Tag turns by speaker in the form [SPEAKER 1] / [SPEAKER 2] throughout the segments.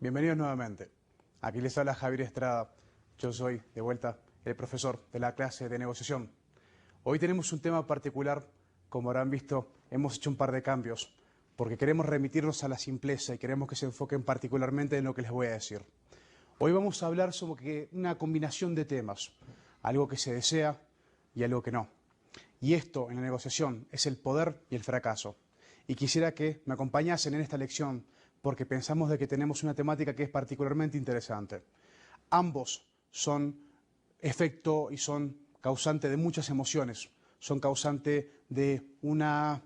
[SPEAKER 1] Bienvenidos nuevamente. Aquí les habla Javier Estrada. Yo soy, de vuelta, el profesor de la clase de negociación. Hoy tenemos un tema particular. Como habrán visto, hemos hecho un par de cambios porque queremos remitirnos a la simpleza y queremos que se enfoquen particularmente en lo que les voy a decir. Hoy vamos a hablar sobre una combinación de temas, algo que se desea y algo que no. Y esto, en la negociación, es el poder y el fracaso. Y quisiera que me acompañasen en esta lección porque pensamos de que tenemos una temática que es particularmente interesante. Ambos son efecto y son causante de muchas emociones, son causante de una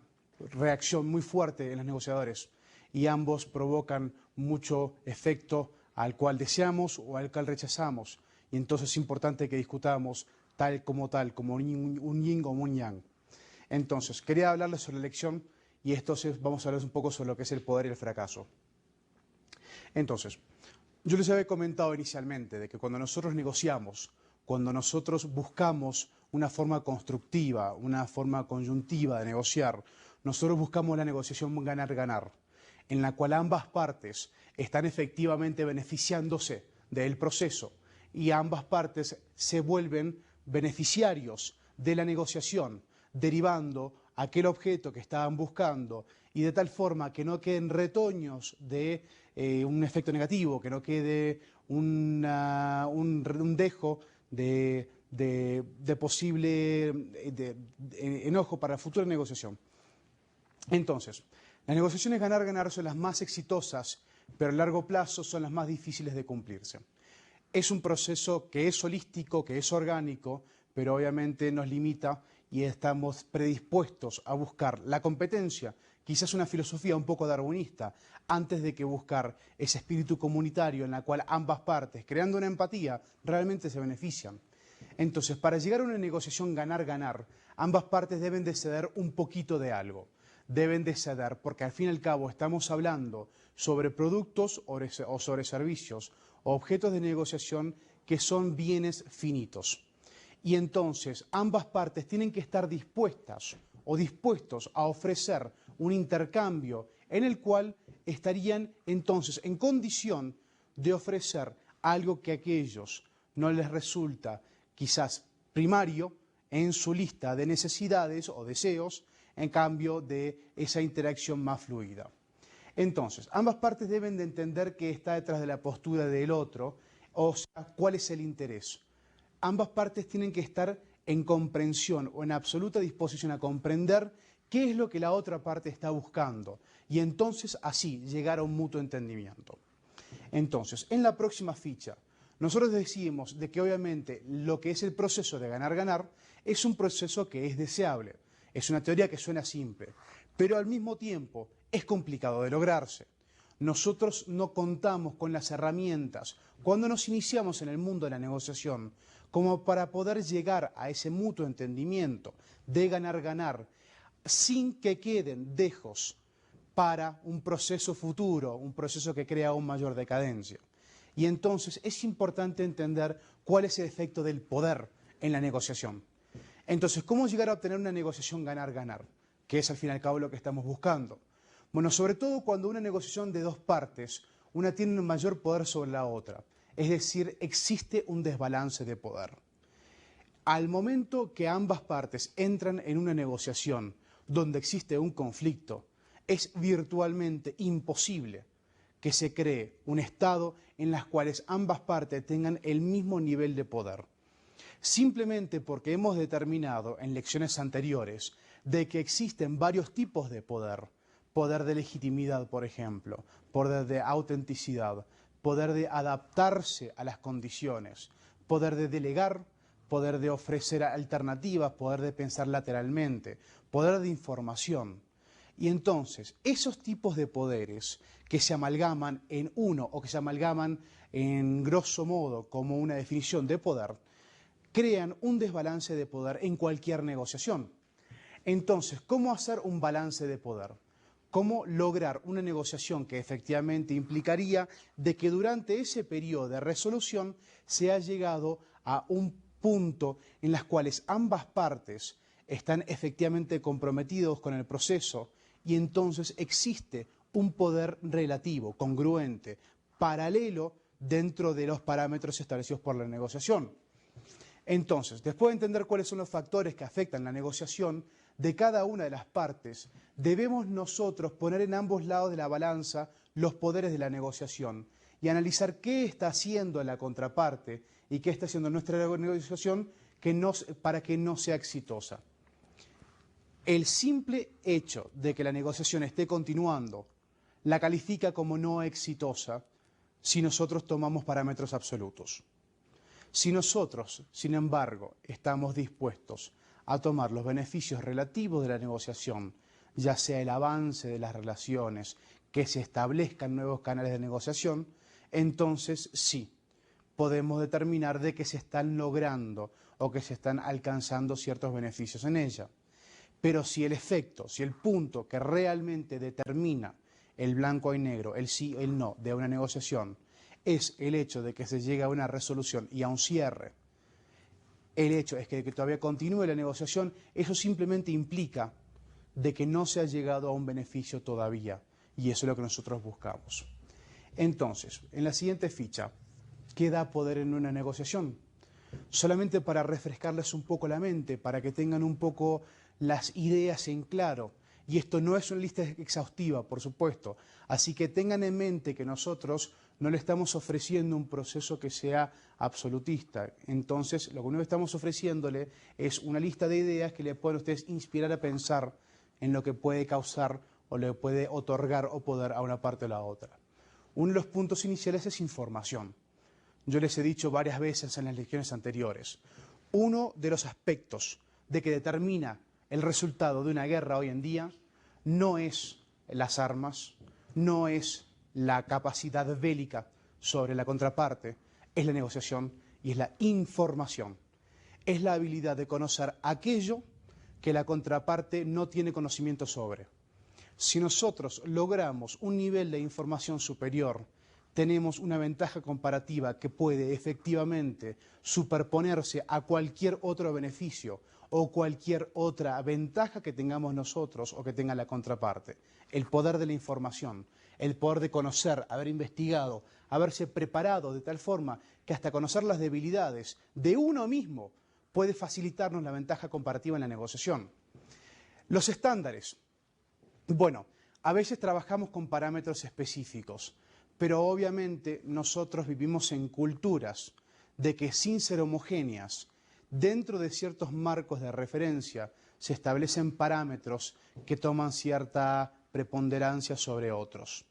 [SPEAKER 1] reacción muy fuerte en los negociadores y ambos provocan mucho efecto al cual deseamos o al cual rechazamos. Y entonces es importante que discutamos tal, como un yin o un yang. Entonces, quería hablarles sobre la elección y entonces vamos a hablar un poco sobre lo que es el poder y el fracaso. Entonces, yo les había comentado inicialmente de que cuando nosotros negociamos, cuando nosotros buscamos una forma constructiva, una forma coyuntiva de negociar, nosotros buscamos la negociación ganar-ganar, en la cual ambas partes están efectivamente beneficiándose del proceso y ambas partes se vuelven beneficiarios de la negociación, derivando aquel objeto que estaban buscando y de tal forma que no queden retoños de un efecto negativo, que no quede un dejo de posible enojo para la futura negociación. Entonces, las negociaciones ganar-ganar son las más exitosas, pero a largo plazo son las más difíciles de cumplirse. Es un proceso que es holístico, que es orgánico, pero obviamente nos limita y estamos predispuestos a buscar la competencia, quizás una filosofía un poco darwinista, antes de que buscar ese espíritu comunitario en la cual ambas partes, creando una empatía, realmente se benefician. Entonces, para llegar a una negociación ganar-ganar, ambas partes deben de ceder un poquito de algo. Deben de ceder porque al fin y al cabo estamos hablando sobre productos o sobre servicios o objetos de negociación que son bienes finitos. Y entonces ambas partes tienen que estar dispuestas o dispuestos a ofrecer un intercambio en el cual estarían entonces en condición de ofrecer algo que a aquellos no les resulta quizás primario en su lista de necesidades o deseos, en cambio de esa interacción más fluida. Entonces, ambas partes deben de entender qué está detrás de la postura del otro, o sea, cuál es el interés. Ambas partes tienen que estar en comprensión o en absoluta disposición a comprender qué es lo que la otra parte está buscando y entonces así llegar a un mutuo entendimiento. Entonces, en la próxima ficha, nosotros decimos de que obviamente lo que es el proceso de ganar-ganar es un proceso que es deseable. Es una teoría que suena simple, pero al mismo tiempo es complicado de lograrse. Nosotros no contamos con las herramientas cuando nos iniciamos en el mundo de la negociación como para poder llegar a ese mutuo entendimiento de ganar-ganar sin que queden dejos para un proceso futuro, un proceso que crea aún mayor decadencia. Y entonces es importante entender cuál es el efecto del poder en la negociación. Entonces, ¿cómo llegar a obtener una negociación ganar-ganar? Que es al fin y al cabo lo que estamos buscando. Bueno, sobre todo cuando una negociación de dos partes, una tiene un mayor poder sobre la otra. Es decir, existe un desbalance de poder. Al momento que ambas partes entran en una negociación donde existe un conflicto, es virtualmente imposible que se cree un estado en el cual ambas partes tengan el mismo nivel de poder. Simplemente porque hemos determinado en lecciones anteriores de que existen varios tipos de poder. Poder de legitimidad, por ejemplo, poder de autenticidad, poder de adaptarse a las condiciones, poder de delegar, poder de ofrecer alternativas, poder de pensar lateralmente, poder de información. Y entonces, esos tipos de poderes que se amalgaman en uno o que se amalgaman en grosso modo como una definición de poder, crean un desbalance de poder en cualquier negociación. Entonces, ¿cómo hacer un balance de poder? ¿Cómo lograr una negociación que efectivamente implicaría de que durante ese periodo de resolución se ha llegado a un punto en las cuales ambas partes están efectivamente comprometidos con el proceso y entonces existe un poder relativo, congruente, paralelo dentro de los parámetros establecidos por la negociación. Entonces, después de entender cuáles son los factores que afectan la negociación de cada una de las partes, debemos nosotros poner en ambos lados de la balanza los poderes de la negociación y analizar qué está haciendo la contraparte y qué está haciendo nuestra negociación para que no sea exitosa. El simple hecho de que la negociación esté continuando la califica como no exitosa si nosotros tomamos parámetros absolutos. Si nosotros, sin embargo, estamos dispuestos a tomar los beneficios relativos de la negociación, ya sea el avance de las relaciones, que se establezcan nuevos canales de negociación, entonces sí, podemos determinar de que se están logrando o que se están alcanzando ciertos beneficios en ella. Pero si el efecto, si el punto que realmente determina el blanco y negro, el sí o el no de una negociación, es el hecho de que se llegue a una resolución y a un cierre, el hecho es que todavía continúe la negociación, eso simplemente implica de que no se ha llegado a un beneficio todavía, y eso es lo que nosotros buscamos. Entonces, en la siguiente ficha, ¿qué da poder en una negociación? Solamente para refrescarles un poco la mente, para que tengan un poco las ideas en claro. Y esto no es una lista exhaustiva, por supuesto. Así que tengan en mente que nosotros no le estamos ofreciendo un proceso que sea absolutista. Entonces, lo único que estamos ofreciéndole es una lista de ideas que le pueden a ustedes inspirar a pensar en lo que puede causar o le puede otorgar o poder a una parte o a la otra. Uno de los puntos iniciales es información. Yo les he dicho varias veces en las lecciones anteriores, uno de los aspectos de que determina el resultado de una guerra hoy en día no es las armas, no es la capacidad bélica sobre la contraparte, es la negociación y es la información. Es la habilidad de conocer aquello que la contraparte no tiene conocimiento sobre. Si nosotros logramos un nivel de información superior, tenemos una ventaja comparativa que puede efectivamente superponerse a cualquier otro beneficio o cualquier otra ventaja que tengamos nosotros o que tenga la contraparte. El poder de la información, el poder de conocer, haber investigado, haberse preparado de tal forma que hasta conocer las debilidades de uno mismo puede facilitarnos la ventaja comparativa en la negociación. Los estándares. Bueno, a veces trabajamos con parámetros específicos, pero obviamente nosotros vivimos en culturas de que sin ser homogéneas, dentro de ciertos marcos de referencia se establecen parámetros que toman cierta preponderancia sobre otros.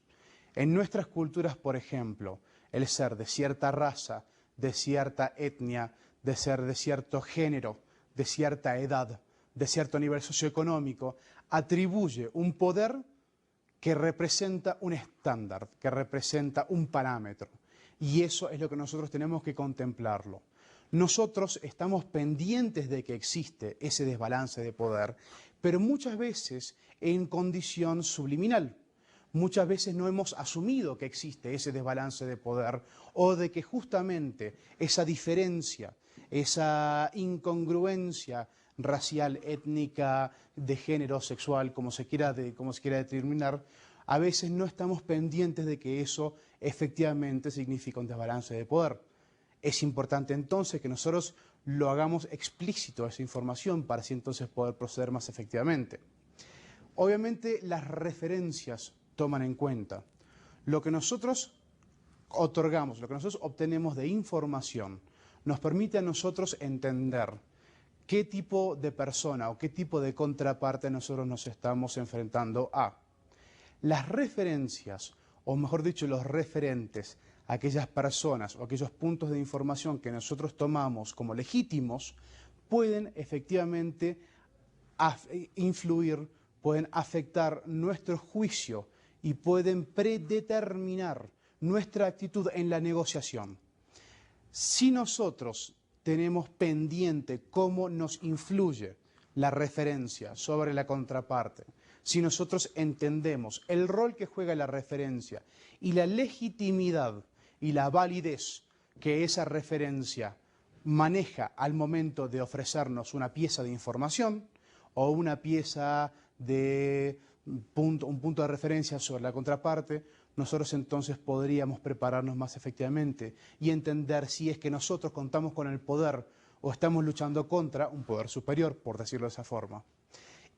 [SPEAKER 1] En nuestras culturas, por ejemplo, el ser de cierta raza, de cierta etnia, de ser de cierto género, de cierta edad, de cierto nivel socioeconómico, atribuye un poder que representa un estándar, que representa un parámetro. Y eso es lo que nosotros tenemos que contemplarlo. Nosotros estamos pendientes de que existe ese desbalance de poder, pero muchas veces en condición subliminal. Muchas veces no hemos asumido que existe ese desbalance de poder o de que justamente esa diferencia, esa incongruencia racial, étnica, de género, sexual, como se quiera determinar, a veces no estamos pendientes de que eso efectivamente significa un desbalance de poder. Es importante entonces que nosotros lo hagamos explícito esa información para así entonces poder proceder más efectivamente. Obviamente las referencias toman en cuenta lo que nosotros otorgamos, lo que nosotros obtenemos de información, nos permite a nosotros entender qué tipo de persona o qué tipo de contraparte nosotros nos estamos enfrentando a. Las referencias, o mejor dicho, los referentes, aquellas personas o aquellos puntos de información que nosotros tomamos como legítimos, pueden efectivamente influir, pueden afectar nuestro juicio y pueden predeterminar nuestra actitud en la negociación. Si nosotros tenemos pendiente cómo nos influye la referencia sobre la contraparte, si nosotros entendemos el rol que juega la referencia y la legitimidad y la validez que esa referencia maneja al momento de ofrecernos una pieza de información o una pieza de un punto de referencia sobre la contraparte, nosotros entonces podríamos prepararnos más efectivamente y entender si es que nosotros contamos con el poder o estamos luchando contra un poder superior, por decirlo de esa forma.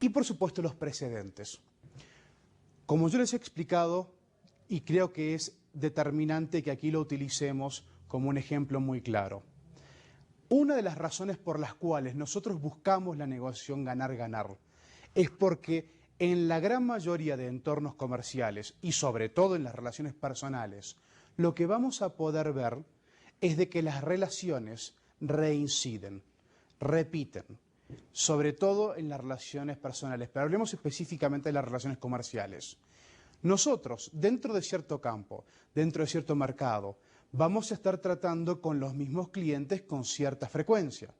[SPEAKER 1] Y por supuesto los precedentes. Como yo les he explicado, y creo que es determinante que aquí lo utilicemos como un ejemplo muy claro. Una de las razones por las cuales nosotros buscamos la negociación ganar-ganar es porque en la gran mayoría de entornos comerciales y sobre todo en las relaciones personales, lo que vamos a poder ver es de que las relaciones reinciden, repiten, sobre todo en las relaciones personales, pero hablemos específicamente de las relaciones comerciales. Nosotros, dentro de cierto campo, dentro de cierto mercado, vamos a estar tratando con los mismos clientes con cierta frecuencia.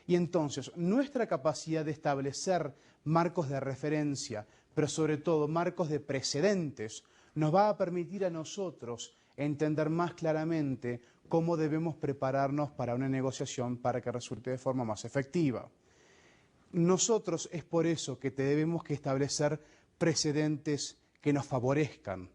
[SPEAKER 1] Y entonces, nuestra capacidad de establecer marcos de referencia, pero sobre todo marcos de precedentes, nos va a permitir a nosotros entender más claramente cómo debemos prepararnos para una negociación para que resulte de forma más efectiva. Nosotros es por eso que debemos que establecer precedentes que nos favorezcan.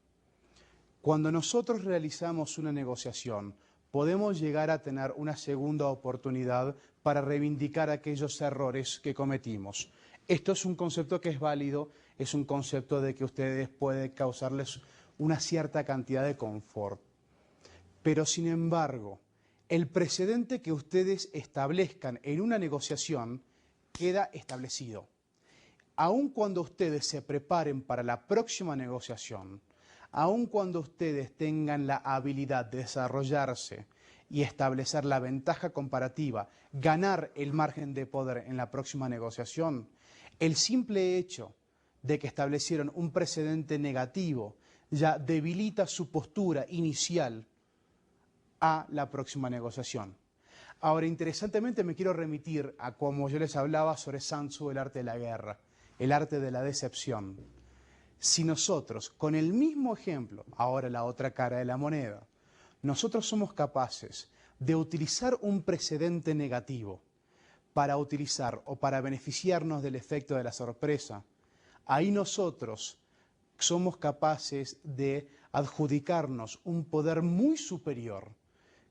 [SPEAKER 1] Cuando nosotros realizamos una negociación, podemos llegar a tener una segunda oportunidad para reivindicar aquellos errores que cometimos. Esto es un concepto que es válido, es un concepto de que ustedes puede causarles una cierta cantidad de confort. Pero sin embargo, el precedente que ustedes establezcan en una negociación queda establecido. Aun cuando ustedes se preparen para la próxima negociación, aun cuando ustedes tengan la habilidad de desarrollarse y establecer la ventaja comparativa, ganar el margen de poder en la próxima negociación, el simple hecho de que establecieron un precedente negativo ya debilita su postura inicial a la próxima negociación. Ahora, interesantemente me quiero remitir a como yo les hablaba sobre Sun Tzu, el arte de la guerra, el arte de la decepción. Si nosotros, con el mismo ejemplo, ahora la otra cara de la moneda, nosotros somos capaces de utilizar un precedente negativo para utilizar o para beneficiarnos del efecto de la sorpresa, ahí nosotros somos capaces de adjudicarnos un poder muy superior,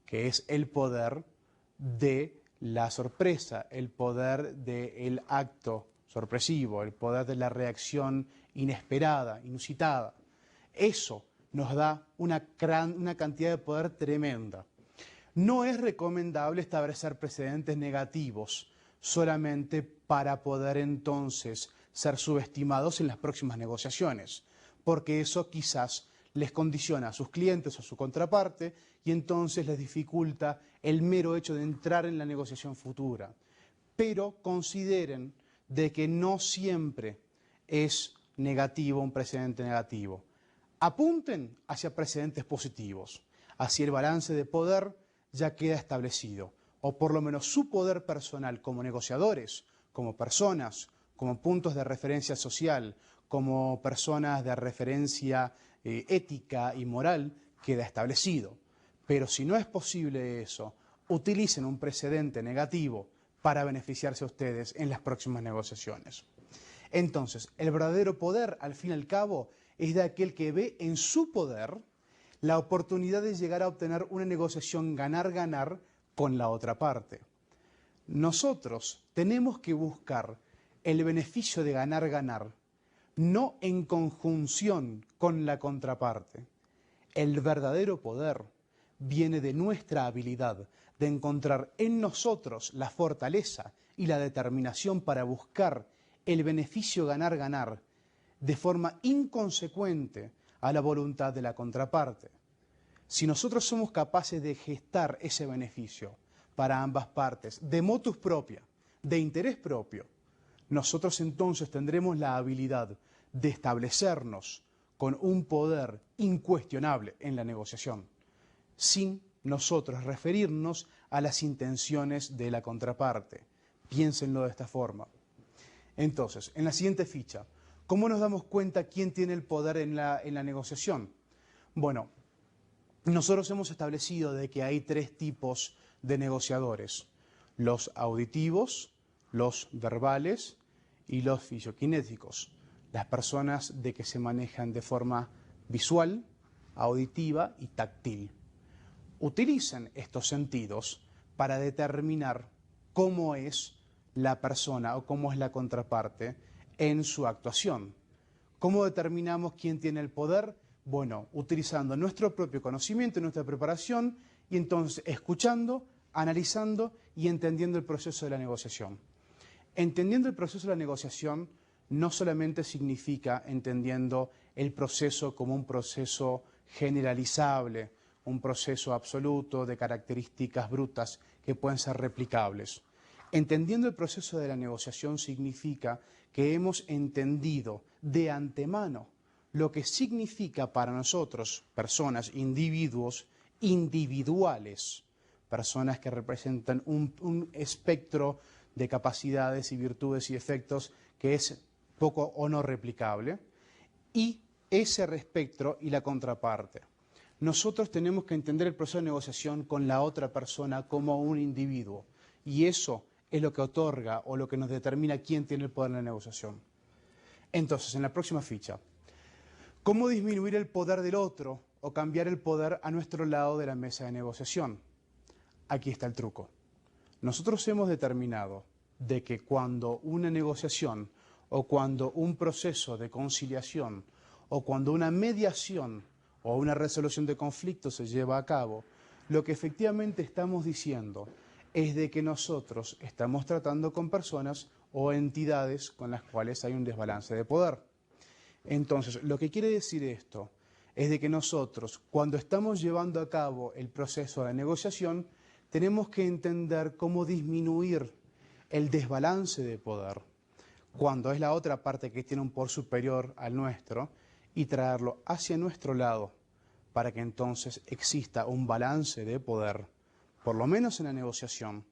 [SPEAKER 1] que es el poder de la sorpresa, el poder del acto sorpresivo, el poder de la reacción inesperada, inusitada. Eso nos da una cantidad de poder tremenda. No es recomendable establecer precedentes negativos solamente para poder entonces ser subestimados en las próximas negociaciones, porque eso quizás les condiciona a sus clientes o a su contraparte y entonces les dificulta el mero hecho de entrar en la negociación futura. Pero consideren de que no siempre es negativo un precedente negativo. Apunten hacia precedentes positivos. Así el balance de poder ya queda establecido, o por lo menos su poder personal como negociadores, como personas, como puntos de referencia social, como personas de referencia ética y moral, queda establecido. Pero si no es posible eso, utilicen un precedente negativo para beneficiarse a ustedes en las próximas negociaciones. Entonces, el verdadero poder, al fin y al cabo, es de aquel que ve en su poder la oportunidad de llegar a obtener una negociación ganar-ganar con la otra parte. Nosotros tenemos que buscar el beneficio de ganar-ganar, no en conjunción con la contraparte. El verdadero poder viene de nuestra habilidad de encontrar en nosotros la fortaleza y la determinación para buscar el beneficio ganar-ganar de forma inconsecuente a la voluntad de la contraparte. Si nosotros somos capaces de gestar ese beneficio para ambas partes, de motus propia, de interés propio, nosotros entonces tendremos la habilidad de establecernos con un poder incuestionable en la negociación, sin nosotros referirnos a las intenciones de la contraparte. Piénsenlo de esta forma. Entonces, en la siguiente ficha, ¿cómo nos damos cuenta quién tiene el poder en la negociación? Bueno, nosotros hemos establecido de que hay tres tipos de negociadores: los auditivos, los verbales y los fisiokinéticos. las personas de que se manejan de forma visual, auditiva y táctil. Utilicen estos sentidos para determinar cómo es la persona o cómo es la contraparte en su actuación. ¿Cómo determinamos quién tiene el poder? Bueno, utilizando nuestro propio conocimiento, nuestra preparación y entonces escuchando, analizando y entendiendo el proceso de la negociación. Entendiendo el proceso de la negociación no solamente significa entendiendo el proceso como un proceso generalizable, un proceso absoluto de características brutas que pueden ser replicables. Entendiendo el proceso de la negociación significa que hemos entendido de antemano lo que significa para nosotros, personas, individuos individuales, personas que representan un espectro de capacidades y virtudes y efectos que es poco o no replicable, y ese espectro y la contraparte. Nosotros tenemos que entender el proceso de negociación con la otra persona como un individuo, y eso es lo que otorga o lo que nos determina quién tiene el poder en la negociación. Entonces, en la próxima ficha, ¿cómo disminuir el poder del otro o cambiar el poder a nuestro lado de la mesa de negociación? Aquí está el truco. Nosotros hemos determinado de que cuando una negociación o cuando un proceso de conciliación o cuando una mediación o una resolución de conflictos se lleva a cabo, lo que efectivamente estamos diciendo es de que nosotros estamos tratando con personas o entidades con las cuales hay un desbalance de poder. Entonces, lo que quiere decir esto es de que nosotros, cuando estamos llevando a cabo el proceso de negociación, tenemos que entender cómo disminuir el desbalance de poder, cuando es la otra parte que tiene un poder superior al nuestro, y traerlo hacia nuestro lado, para que entonces exista un balance de poder, por lo menos en la negociación,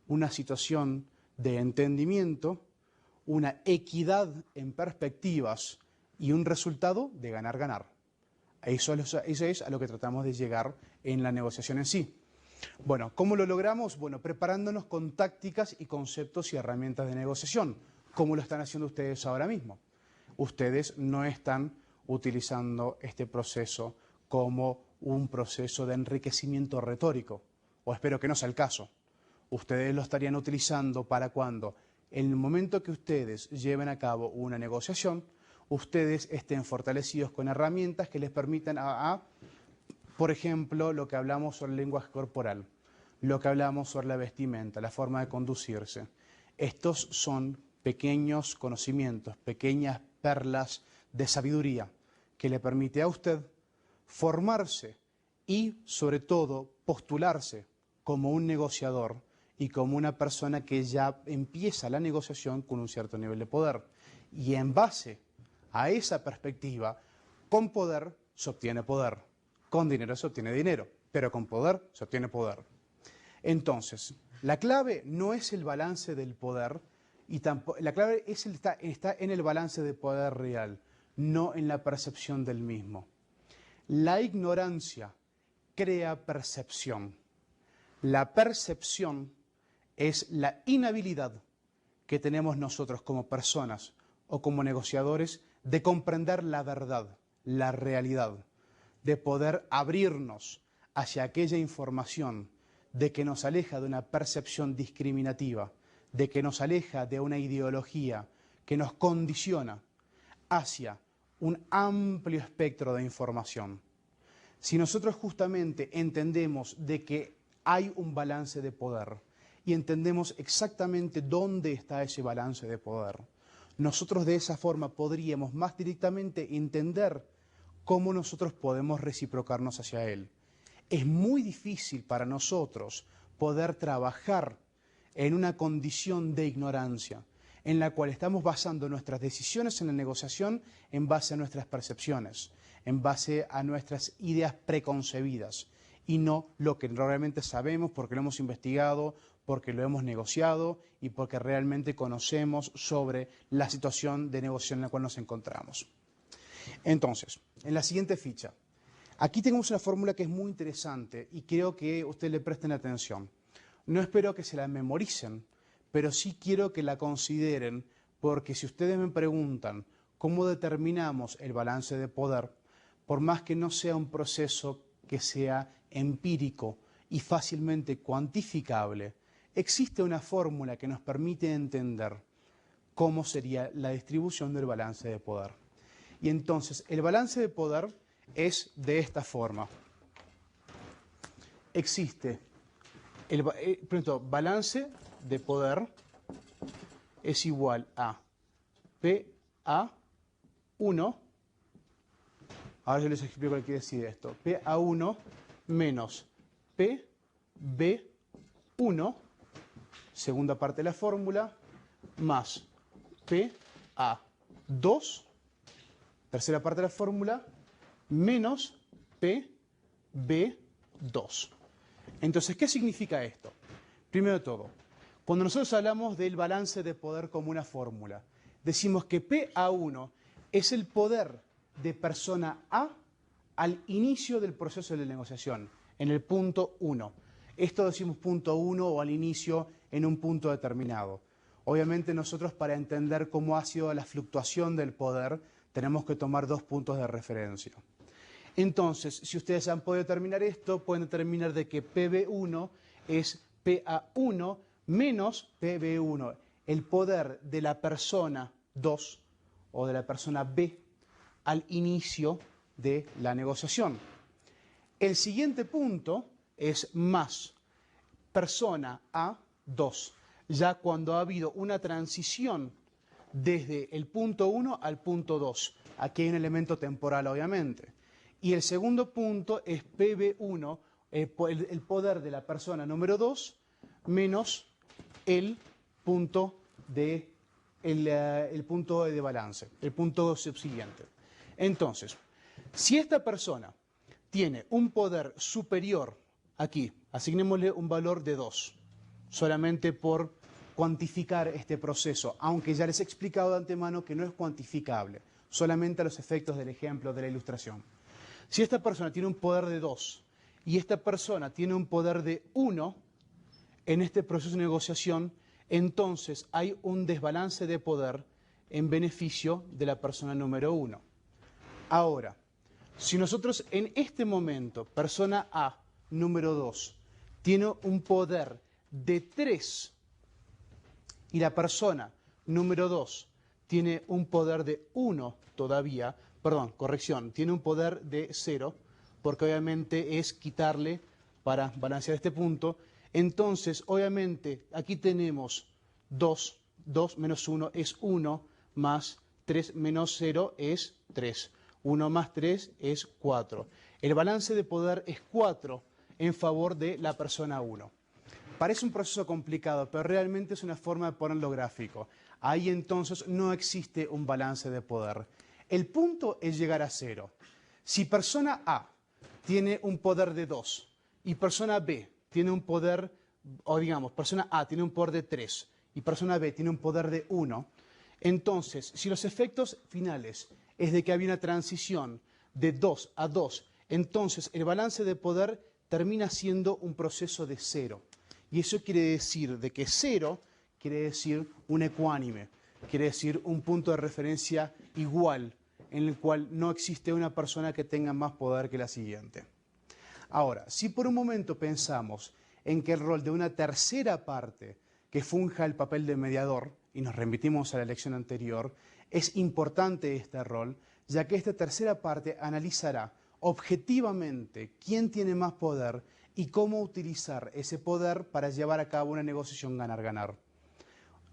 [SPEAKER 1] una situación de entendimiento, una equidad en perspectivas y un resultado de ganar-ganar. Eso es a lo que tratamos de llegar en la negociación en sí. Bueno, ¿cómo lo logramos? Bueno, preparándonos con tácticas y conceptos y herramientas de negociación, como lo están haciendo ustedes ahora mismo. Ustedes no están utilizando este proceso como un proceso de enriquecimiento retórico, o espero que no sea el caso. Ustedes lo estarían utilizando para cuando, en el momento que ustedes lleven a cabo una negociación, ustedes estén fortalecidos con herramientas que les permitan por ejemplo, lo que hablamos sobre el lenguaje corporal, lo que hablamos sobre la vestimenta, la forma de conducirse. Estos son pequeños conocimientos, pequeñas perlas de sabiduría que le permite a usted formarse y, sobre todo, postularse como un negociador y como una persona que ya empieza la negociación con un cierto nivel de poder. Y en base a esa perspectiva, con poder se obtiene poder, con dinero se obtiene dinero, pero con poder se obtiene poder. Entonces, la clave no es el balance del poder, y tampoco, la clave está en el balance de poder real, no en la percepción del mismo. La ignorancia crea percepción. La percepción es la inhabilidad que tenemos nosotros como personas o como negociadores de comprender la verdad, la realidad, de poder abrirnos hacia aquella información, de que nos aleja de una percepción discriminativa, de que nos aleja de una ideología que nos condiciona hacia un amplio espectro de información. Si nosotros justamente entendemos de que hay un balance de poder y entendemos exactamente dónde está ese balance de poder, nosotros de esa forma podríamos más directamente entender cómo nosotros podemos reciprocarnos hacia él. Es muy difícil para nosotros poder trabajar en una condición de ignorancia, en la cual estamos basando nuestras decisiones en la negociación en base a nuestras percepciones, en base a nuestras ideas preconcebidas, y no lo que realmente sabemos porque lo hemos investigado, porque lo hemos negociado y porque realmente conocemos sobre la situación de negociación en la cual nos encontramos. Entonces, en la siguiente ficha, aquí tenemos una fórmula que es muy interesante y creo que ustedes le presten atención. No espero que se la memoricen, pero sí quiero que la consideren, porque si ustedes me preguntan cómo determinamos el balance de poder, por más que no sea un proceso que sea empírico y fácilmente cuantificable, existe una fórmula que nos permite entender cómo sería la distribución del balance de poder. Y entonces, el balance de poder es de esta forma. Existe el balance de poder es igual a PA1, ahora yo les explico qué quiere decir esto, PA1 menos PB1, segunda parte de la fórmula, más PA2, tercera parte de la fórmula, menos PB2. Entonces, ¿qué significa esto? Primero de todo, cuando nosotros hablamos del balance de poder como una fórmula, decimos que PA1 es el poder de persona A al inicio del proceso de negociación, en el punto 1. Esto decimos punto 1 o al inicio en un punto determinado. Obviamente nosotros para entender cómo ha sido la fluctuación del poder tenemos que tomar dos puntos de referencia. Entonces, si ustedes han podido determinar esto, pueden determinar de que PB1 es PA1 menos PB1, el poder de la persona 2 o de la persona B al inicio de la negociación. El siguiente punto es más persona A2, ya cuando ha habido una transición desde el punto 1 al punto 2. Aquí hay un elemento temporal, obviamente. Y el segundo punto es PB1, el poder de la persona número 2, menos el punto de balance, el punto subsiguiente. Entonces, si esta persona tiene un poder superior aquí, asignémosle un valor de 2, solamente por cuantificar este proceso, aunque ya les he explicado de antemano que no es cuantificable, solamente a los efectos del ejemplo de la ilustración. Si esta persona tiene un poder de 2 y esta persona tiene un poder de 1 en este proceso de negociación, entonces hay un desbalance de poder en beneficio de la persona número 1. Ahora, si nosotros en este momento, persona A, número 2, tiene un poder de 3 y la persona número 2 tiene un poder de 1 todavía, tiene un poder de 0, porque obviamente es quitarle para balancear este punto. Entonces, obviamente, aquí tenemos 2 menos 1 es 1, más 3 menos 0 es 3. 1 más 3 es 4. El balance de poder es 4 en favor de la persona 1. Parece un proceso complicado, pero realmente es una forma de ponerlo gráfico. Ahí entonces no existe un balance de poder. El punto es llegar a 0. Si persona A tiene un poder de 2 y persona B tiene un poder, o digamos, persona A tiene un poder de 3 y persona B tiene un poder de 1, entonces, si los efectos finales es de que había una transición de 2 a 2, entonces el balance de poder termina siendo un proceso de 0. Y eso quiere decir de que 0 quiere decir un ecuánime, quiere decir un punto de referencia igual, en el cual no existe una persona que tenga más poder que la siguiente. Ahora, si por un momento pensamos en que el rol de una tercera parte que funja el papel de mediador, y nos remitimos a la lección anterior, es importante este rol, ya que esta tercera parte analizará objetivamente quién tiene más poder y cómo utilizar ese poder para llevar a cabo una negociación ganar-ganar.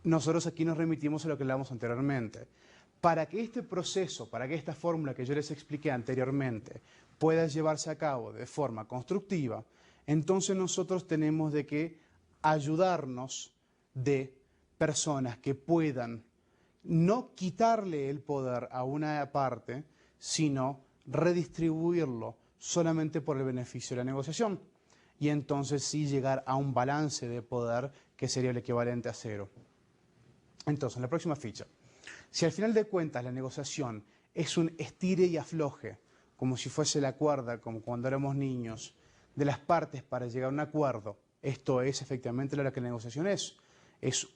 [SPEAKER 1] Nosotros aquí nos remitimos a lo que hablamos anteriormente. Para que este proceso, para que esta fórmula que yo les expliqué anteriormente pueda llevarse a cabo de forma constructiva, entonces nosotros tenemos de que ayudarnos de personas que puedan no quitarle el poder a una parte, sino redistribuirlo solamente por el beneficio de la negociación. Y entonces sí llegar a un balance de poder que sería el equivalente a 0. Entonces, en la próxima ficha, si al final de cuentas la negociación es un estire y afloje, como si fuese la cuerda, como cuando éramos niños, de las partes para llegar a un acuerdo, esto es efectivamente lo que la negociación es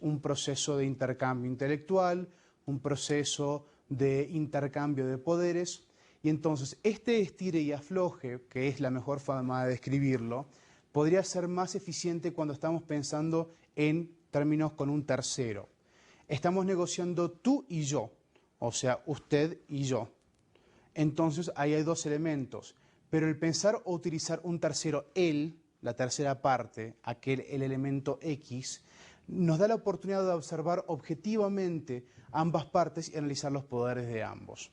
[SPEAKER 1] un proceso de intercambio intelectual, un proceso de intercambio de poderes. Y entonces este estire y afloje, que es la mejor forma de describirlo, podría ser más eficiente cuando estamos pensando en términos con un tercero. Estamos negociando tú y yo, o sea, usted y yo. Entonces ahí hay dos elementos, pero el pensar o utilizar un tercero, él, la tercera parte, el elemento X, nos da la oportunidad de observar objetivamente ambas partes y analizar los poderes de ambos.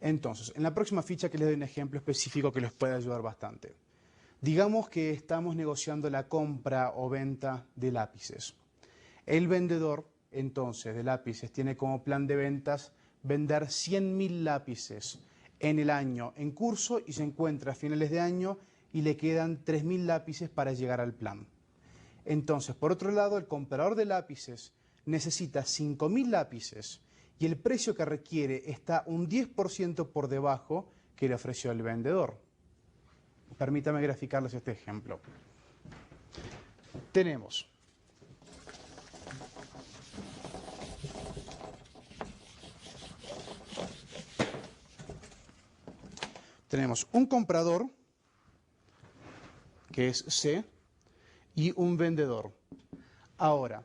[SPEAKER 1] Entonces, en la próxima ficha que les doy un ejemplo específico que les puede ayudar bastante. Digamos que estamos negociando la compra o venta de lápices. El vendedor, entonces, de lápices tiene como plan de ventas vender 100.000 lápices en el año en curso y se encuentra a finales de año y le quedan 3.000 lápices para llegar al plan. Entonces, por otro lado, el comprador de lápices necesita 5.000 lápices y el precio que requiere está un 10% por debajo que le ofreció el vendedor. Permítame graficarles este ejemplo. Tenemos un comprador, que es C, y un vendedor. Ahora,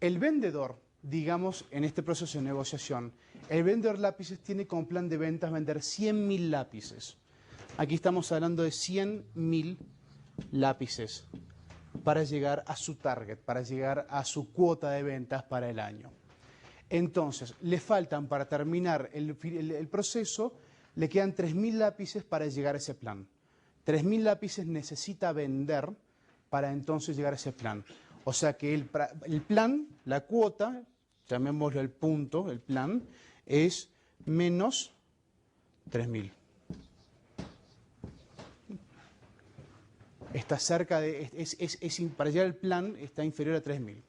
[SPEAKER 1] el vendedor, digamos, en este proceso de negociación, el vendedor lápices tiene como plan de ventas vender 100.000 lápices. Aquí estamos hablando de 100.000 lápices para llegar a su target, para llegar a su cuota de ventas para el año. Entonces, le faltan para terminar el proceso, le quedan 3.000 lápices para llegar a ese plan. 3.000 lápices necesita vender para entonces llegar a ese plan. O sea que el plan, la cuota, llamémoslo el punto, el plan, es menos 3.000. Está cerca de, para llegar al plan está inferior a 3.000.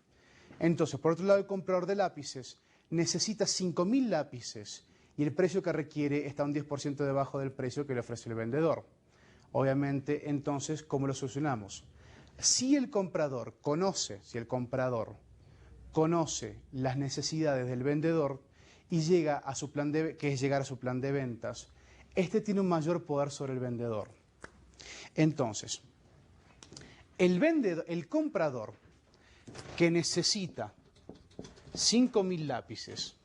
[SPEAKER 1] Entonces, por otro lado, el comprador de lápices necesita 5.000 lápices y el precio que requiere está un 10% debajo del precio que le ofrece el vendedor. Obviamente, entonces, ¿cómo lo solucionamos? Si el comprador conoce las necesidades del vendedor y llega a su plan que es llegar a su plan de ventas, este tiene un mayor poder sobre el vendedor. Entonces, el comprador que necesita 5.000 lápices,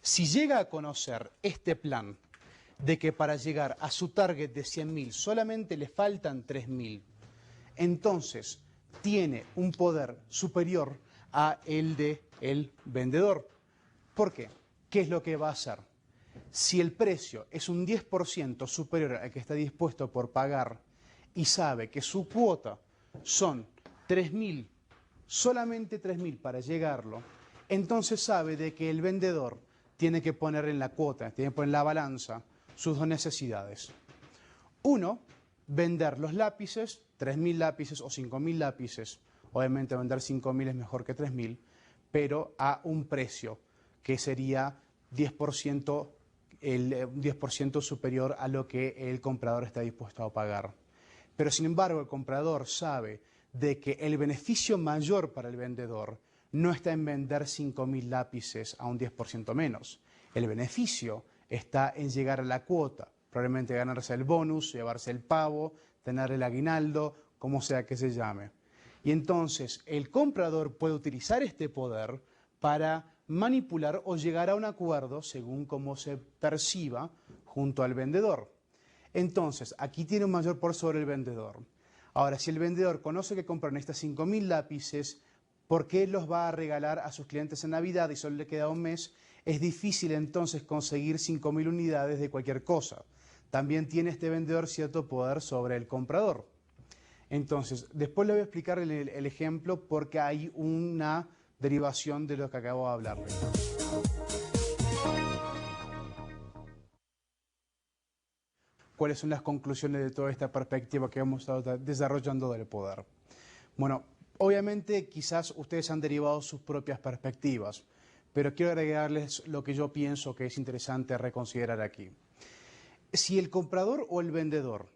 [SPEAKER 1] si llega a conocer este plan de que para llegar a su target de 100.000 solamente le faltan 3.000, entonces tiene un poder superior a el del vendedor. ¿Por qué? ¿Qué es lo que va a hacer? Si el precio es un 10% superior al que está dispuesto por pagar y sabe que su cuota son 3.000, solamente 3.000 para llegarlo, entonces sabe de que el vendedor tiene que poner en la cuota, tiene que poner en la balanza sus dos necesidades. Uno, vender los lápices, 3.000 lápices o 5.000 lápices. Obviamente vender 5.000 es mejor que 3.000, pero a un precio que sería 10%, el 10% superior a lo que el comprador está dispuesto a pagar. Pero sin embargo el comprador sabe de que el beneficio mayor para el vendedor no está en vender 5.000 lápices a un 10% menos. El beneficio está en llegar a la cuota, probablemente ganarse el bonus, llevarse el pavo, tener el aguinaldo, como sea que se llame. Y entonces el comprador puede utilizar este poder para manipular o llegar a un acuerdo según cómo se perciba junto al vendedor. Entonces, aquí tiene un mayor poder sobre el vendedor. Ahora, si el vendedor conoce que compran estas 5.000 lápices, ¿por qué los va a regalar a sus clientes en Navidad y solo le queda un mes? Es difícil entonces conseguir 5.000 unidades de cualquier cosa. También tiene este vendedor cierto poder sobre el comprador. Entonces, después le voy a explicar el ejemplo porque hay una derivación de lo que acabo de hablarle. ¿Cuáles son las conclusiones de toda esta perspectiva que hemos estado desarrollando del poder? Bueno, obviamente quizás ustedes han derivado sus propias perspectivas, pero quiero agregarles lo que yo pienso que es interesante reconsiderar aquí. Si el comprador o el vendedor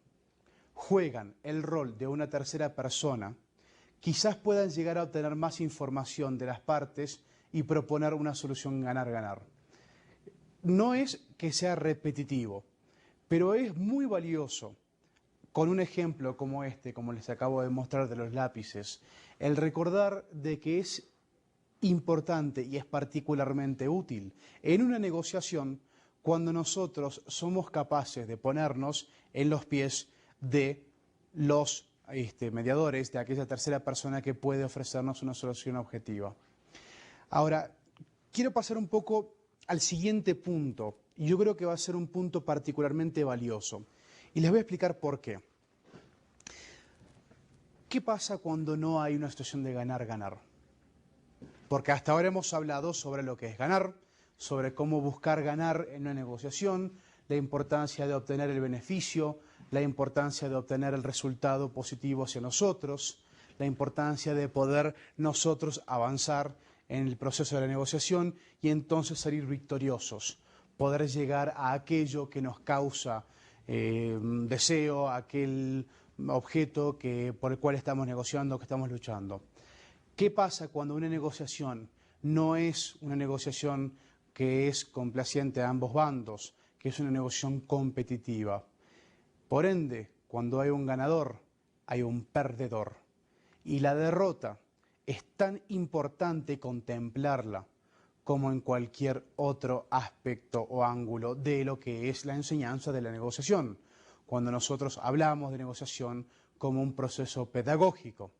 [SPEAKER 1] juegan el rol de una tercera persona, quizás puedan llegar a obtener más información de las partes y proponer una solución ganar-ganar. no es que sea repetitivo, pero es muy valioso, con un ejemplo como este, como les acabo de mostrar de los lápices, el recordar de que es importante y es particularmente útil en una negociación cuando nosotros somos capaces de ponernos en los pies de los mediadores, de aquella tercera persona que puede ofrecernos una solución objetiva. Ahora, quiero pasar un poco al siguiente punto, y yo creo que va a ser un punto particularmente valioso, y les voy a explicar por qué. ¿Qué pasa cuando no hay una situación de ganar-ganar? Porque hasta ahora hemos hablado sobre lo que es ganar, sobre cómo buscar ganar en una negociación, la importancia de obtener el beneficio, la importancia de obtener el resultado positivo hacia nosotros, la importancia de poder nosotros avanzar en el proceso de la negociación y entonces salir victoriosos, poder llegar a aquello que nos causa deseo, aquel objeto por el cual estamos negociando, que estamos luchando. ¿Qué pasa cuando una negociación no es una negociación que es complaciente a ambos bandos, que es una negociación competitiva? Por ende, cuando hay un ganador, hay un perdedor. Y la derrota es tan importante contemplarla como en cualquier otro aspecto o ángulo de lo que es la enseñanza de la negociación. Cuando nosotros hablamos de negociación como un proceso pedagógico.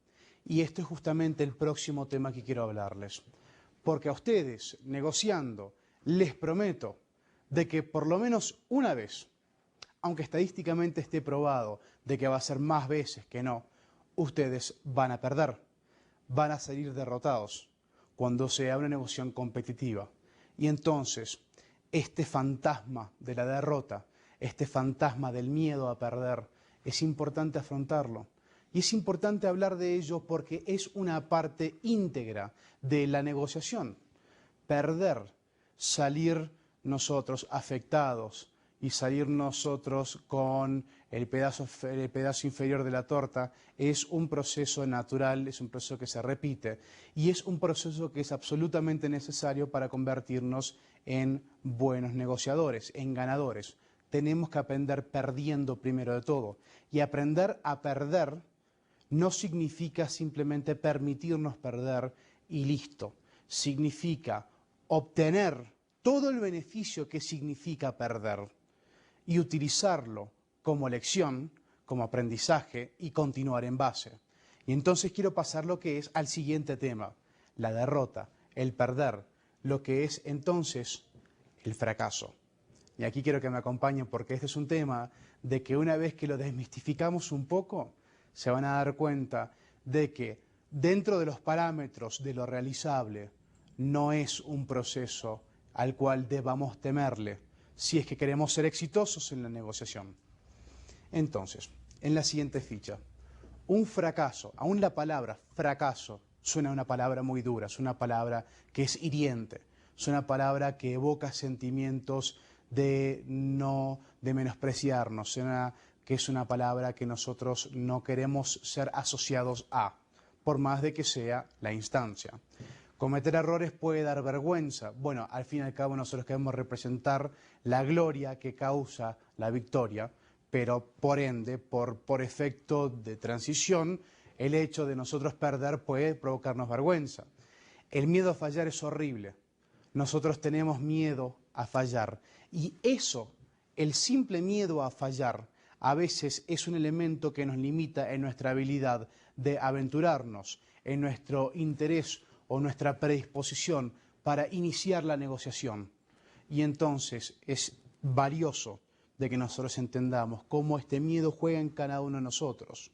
[SPEAKER 1] Y esto es justamente el próximo tema que quiero hablarles. Porque a ustedes, negociando, les prometo de que por lo menos una vez, aunque estadísticamente esté probado de que va a ser más veces que no, ustedes van a perder, van a salir derrotados cuando sea una negociación competitiva. Y entonces, este fantasma de la derrota, este fantasma del miedo a perder, es importante afrontarlo. Y es importante hablar de ello porque es una parte íntegra de la negociación. Perder, salir nosotros afectados y salir nosotros con el pedazo inferior de la torta es un proceso natural, es un proceso que se repite y es un proceso que es absolutamente necesario para convertirnos en buenos negociadores, en ganadores. Tenemos que aprender perdiendo primero de todo y aprender a perder no significa simplemente permitirnos perder y listo. Significa obtener todo el beneficio que significa perder y utilizarlo como lección, como aprendizaje y continuar en base. Y entonces quiero pasar lo que es al siguiente tema, la derrota, el perder, lo que es entonces el fracaso. Y aquí quiero que me acompañen porque este es un tema de que una vez que lo desmistificamos un poco, se van a dar cuenta de que dentro de los parámetros de lo realizable no es un proceso al cual debamos temerle si es que queremos ser exitosos en la negociación. Entonces, en la siguiente ficha, un fracaso, aún la palabra fracaso suena una palabra muy dura, es una palabra que es hiriente, es una palabra que evoca sentimientos de menospreciarnos, que es una palabra que nosotros no queremos ser asociados a, por más de que sea la instancia. Cometer errores puede dar vergüenza. Bueno, al fin y al cabo nosotros queremos representar la gloria que causa la victoria, pero por ende, por efecto de transición, el hecho de nosotros perder puede provocarnos vergüenza. El miedo a fallar es horrible. Nosotros tenemos miedo a fallar. Y eso, el simple miedo a fallar, a veces es un elemento que nos limita en nuestra habilidad de aventurarnos, en nuestro interés o nuestra predisposición para iniciar la negociación. Y entonces es valioso de que nosotros entendamos cómo este miedo juega en cada uno de nosotros.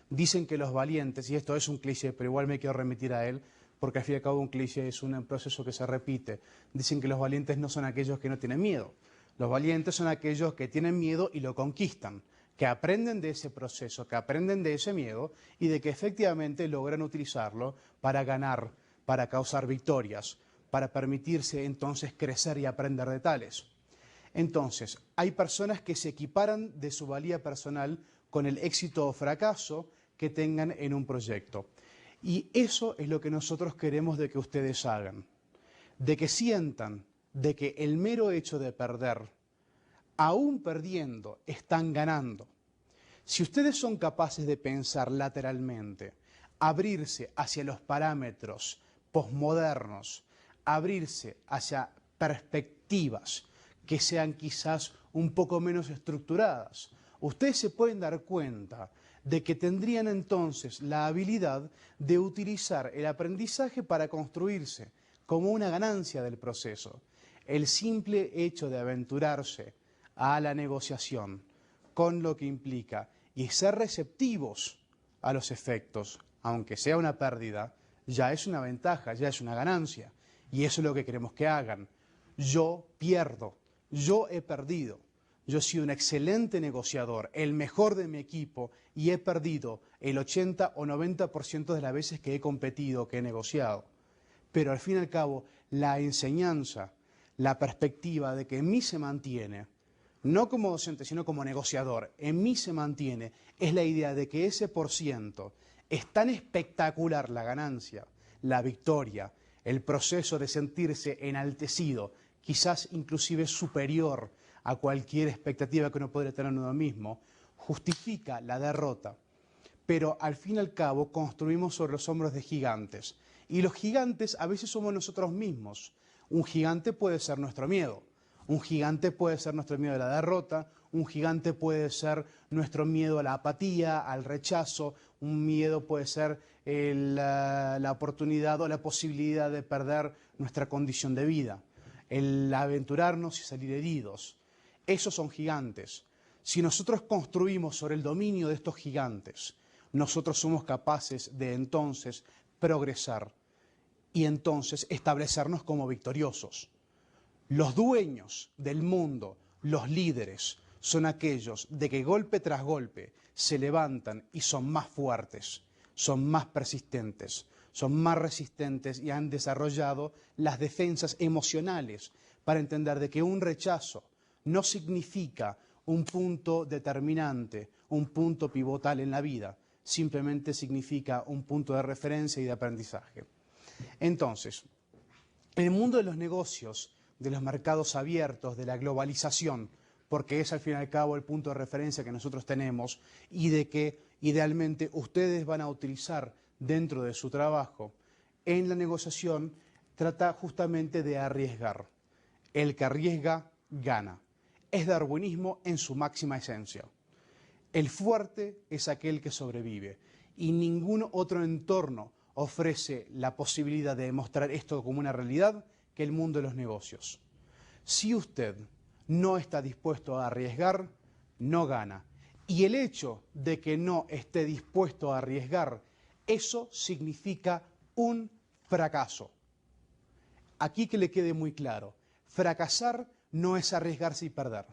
[SPEAKER 1] Dicen que los valientes, y esto es un cliché, pero igual me quiero remitir a él, porque al fin y al cabo un cliché es un proceso que se repite. Dicen que los valientes no son aquellos que no tienen miedo. Los valientes son aquellos que tienen miedo y lo conquistan, que aprenden de ese proceso, que aprenden de ese miedo y de que efectivamente logran utilizarlo para ganar, para causar victorias, para permitirse entonces crecer y aprender de tales. Entonces, hay personas que se equiparan de su valía personal con el éxito o fracaso que tengan en un proyecto. Y eso es lo que nosotros queremos de que ustedes hagan, de que sientan de que el mero hecho de perder, aún perdiendo, están ganando. Si ustedes son capaces de pensar lateralmente, abrirse hacia los parámetros posmodernos, abrirse hacia perspectivas que sean quizás un poco menos estructuradas, ustedes se pueden dar cuenta de que tendrían entonces la habilidad de utilizar el aprendizaje para construirse como una ganancia del proceso. El simple hecho de aventurarse a la negociación, con lo que implica, y ser receptivos a los efectos, aunque sea una pérdida, ya es una ventaja, ya es una ganancia. Y eso es lo que queremos que hagan. Yo pierdo, yo he perdido. Yo he sido un excelente negociador, el mejor de mi equipo, y he perdido el 80 o 90% de las veces que he competido, que he negociado. Pero al fin y al cabo, la enseñanza, la perspectiva de que en mí se mantiene, no como docente, sino como negociador, en mí se mantiene, es la idea de que ese % es tan espectacular la ganancia, la victoria, el proceso de sentirse enaltecido, quizás inclusive superior a cualquier expectativa que uno podría tener en uno mismo, justifica la derrota. Pero al fin y al cabo construimos sobre los hombros de gigantes. Y los gigantes a veces somos nosotros mismos. Un gigante puede ser nuestro miedo. Un gigante puede ser nuestro miedo a la derrota, un gigante puede ser nuestro miedo a la apatía, al rechazo, un miedo puede ser la oportunidad o la posibilidad de perder nuestra condición de vida, el aventurarnos y salir heridos. Esos son gigantes. Si nosotros construimos sobre el dominio de estos gigantes, nosotros somos capaces de entonces progresar y entonces establecernos como victoriosos. Los dueños del mundo, los líderes, son aquellos de que golpe tras golpe se levantan y son más fuertes, son más persistentes, son más resistentes y han desarrollado las defensas emocionales para entender de que un rechazo no significa un punto determinante, un punto pivotal en la vida, simplemente significa un punto de referencia y de aprendizaje. Entonces, en el mundo de los negocios, de los mercados abiertos, de la globalización, porque es al fin y al cabo el punto de referencia que nosotros tenemos y de que idealmente ustedes van a utilizar dentro de su trabajo, en la negociación trata justamente de arriesgar. El que arriesga, gana. Es darwinismo en su máxima esencia. El fuerte es aquel que sobrevive y ningún otro entorno ofrece la posibilidad de demostrar esto como una realidad que el mundo de los negocios. Si usted no está dispuesto a arriesgar, no gana. Y el hecho de que no esté dispuesto a arriesgar, eso significa un fracaso. Aquí que le quede muy claro, fracasar no es arriesgarse y perder.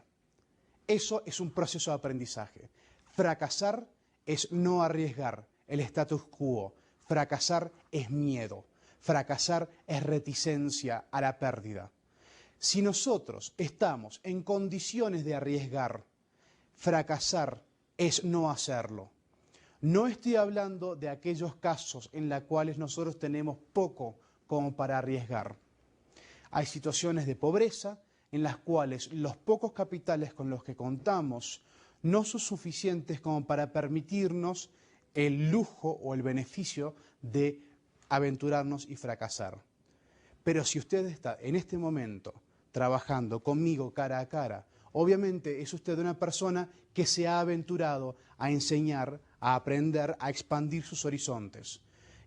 [SPEAKER 1] Eso es un proceso de aprendizaje. Fracasar es no arriesgar el status quo. Fracasar es miedo. Fracasar es reticencia a la pérdida. Si nosotros estamos en condiciones de arriesgar, fracasar es no hacerlo. No estoy hablando de aquellos casos en los cuales nosotros tenemos poco como para arriesgar. Hay situaciones de pobreza en las cuales los pocos capitales con los que contamos no son suficientes como para permitirnos el lujo o el beneficio de aventurarnos y fracasar. Pero si usted está en este momento trabajando conmigo cara a cara, obviamente es usted una persona que se ha aventurado a enseñar, a aprender, a expandir sus horizontes.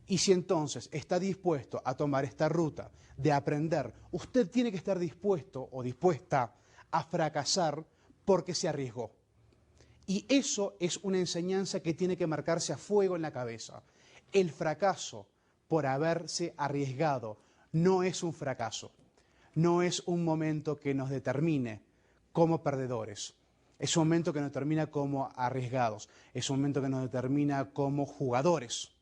[SPEAKER 1] Y si entonces está dispuesto a tomar esta ruta de aprender, usted tiene que estar dispuesto o dispuesta a fracasar porque se arriesgó. Y eso es una enseñanza que tiene que marcarse a fuego en la cabeza. El fracaso por haberse arriesgado no es un fracaso, no es un momento que nos determine como perdedores, es un momento que nos determina como arriesgados, es un momento que nos determina como jugadores